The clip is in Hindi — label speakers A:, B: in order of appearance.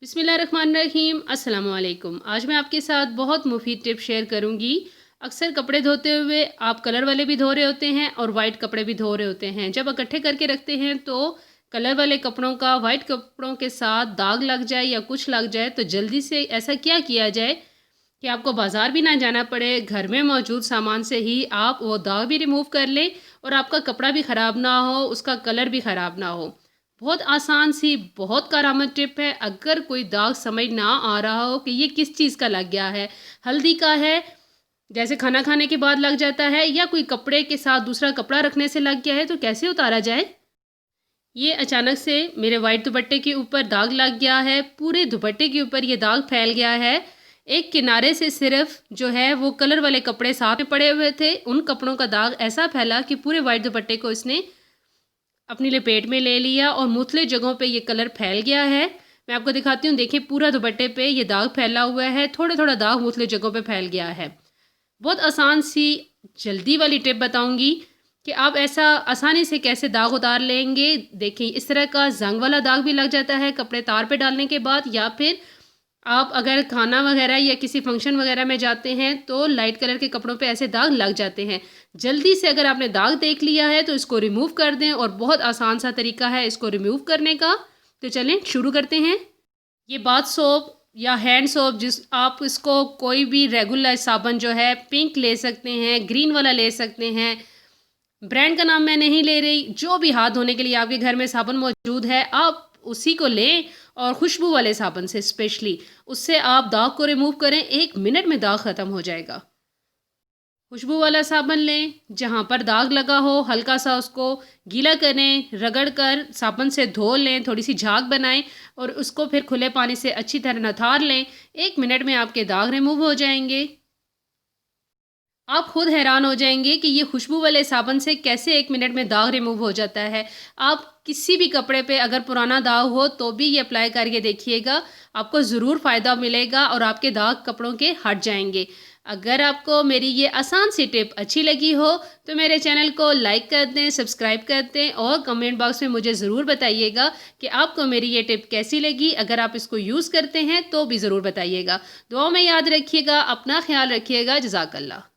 A: बिस्मिल्लाहिर्रहमानिर्रहीम अस्सलाम वालेकुम। आज मैं आपके साथ बहुत मुफीद टिप शेयर करूंगी। अक्सर कपड़े धोते हुए आप कलर वाले भी धो रहे होते हैं और वाइट कपड़े भी धो रहे होते हैं। जब इकट्ठे करके रखते हैं तो कलर वाले कपड़ों का वाइट कपड़ों के साथ दाग लग जाए या कुछ लग जाए तो जल्दी से ऐसा क्या किया जाए कि आपको बाज़ार भी ना जाना पड़े, घर में मौजूद सामान से ही आप वो दाग भी रिमूव कर लें और आपका कपड़ा भी ख़राब ना हो, उसका कलर भी ख़राब ना हो। बहुत आसान सी, बहुत कारामद टिप है। अगर कोई दाग समझ ना आ रहा हो कि ये किस चीज़ का लग गया है, हल्दी का है, जैसे खाना खाने के बाद लग जाता है, या कोई कपड़े के साथ दूसरा कपड़ा रखने से लग गया है, तो कैसे उतारा जाए। ये अचानक से मेरे वाइट दुपट्टे के ऊपर दाग लग गया है, पूरे दुपट्टे के ऊपर ये दाग फैल गया है। एक किनारे से सिर्फ जो है वो कलर वाले कपड़े साथ में पड़े हुए थे, उन कपड़ों का दाग ऐसा फैला कि पूरे वाइट दुपट्टे को इसने अपनी लपेट में ले लिया और मुख्तलिफ जगहों पे ये कलर फैल गया है। मैं आपको दिखाती हूँ, देखिए पूरा दुपट्टे पे ये दाग फैला हुआ है, थोड़ा थोड़ा दाग मुख्तलिफ जगहों पे फैल गया है। बहुत आसान सी जल्दी वाली टिप बताऊँगी कि आप ऐसा आसानी से कैसे दाग उतार लेंगे। देखिए इस तरह का जंग वाला दाग भी लग जाता है कपड़े तार पे डालने के बाद, या फिर आप अगर खाना वगैरह या किसी फंक्शन वगैरह में जाते हैं तो लाइट कलर के कपड़ों पे ऐसे दाग लग जाते हैं। जल्दी से अगर आपने दाग देख लिया है तो इसको रिमूव कर दें, और बहुत आसान सा तरीका है इसको रिमूव करने का। तो चलें शुरू करते हैं। ये बाथ सोप या हैंड सोप, जिस आप इसको कोई भी रेगुलर साबुन जो है पिंक ले सकते हैं, ग्रीन वाला ले सकते हैं, ब्रांड का नाम मैं नहीं ले रही, जो भी हाथ धोने के लिए आपके घर में साबुन मौजूद है आप उसी को लें, और खुशबू वाले साबुन से स्पेशली, उससे आप दाग को रिमूव करें, 1 मिनट में दाग ख़त्म हो जाएगा। खुशबू वाला साबुन लें, जहाँ पर दाग लगा हो हल्का सा उसको गीला करें, रगड़ कर साबुन से धो लें, थोड़ी सी झाग बनाएं और उसको फिर खुले पानी से अच्छी तरह नथार लें। 1 मिनट में आपके दाग रिमूव हो जाएंगे। आप खुद हैरान हो जाएंगे कि ये खुशबू वाले साबुन से कैसे 1 मिनट में दाग रिमूव हो जाता है। आप किसी भी कपड़े पे अगर पुराना दाग हो तो भी ये अप्लाई करके देखिएगा, आपको ज़रूर फ़ायदा मिलेगा और आपके दाग कपड़ों के हट जाएंगे। अगर आपको मेरी ये आसान सी टिप अच्छी लगी हो तो मेरे चैनल को लाइक कर दें, सब्सक्राइब कर दें और कमेंट बॉक्स में मुझे ज़रूर बताइएगा कि आपको मेरी ये टिप कैसी लगी। अगर आप इसको यूज़ करते हैं तो भी ज़रूर बताइएगा। दुआ में याद रखिएगा, अपना ख्याल रखिएगा। जज़ाकल्लाह।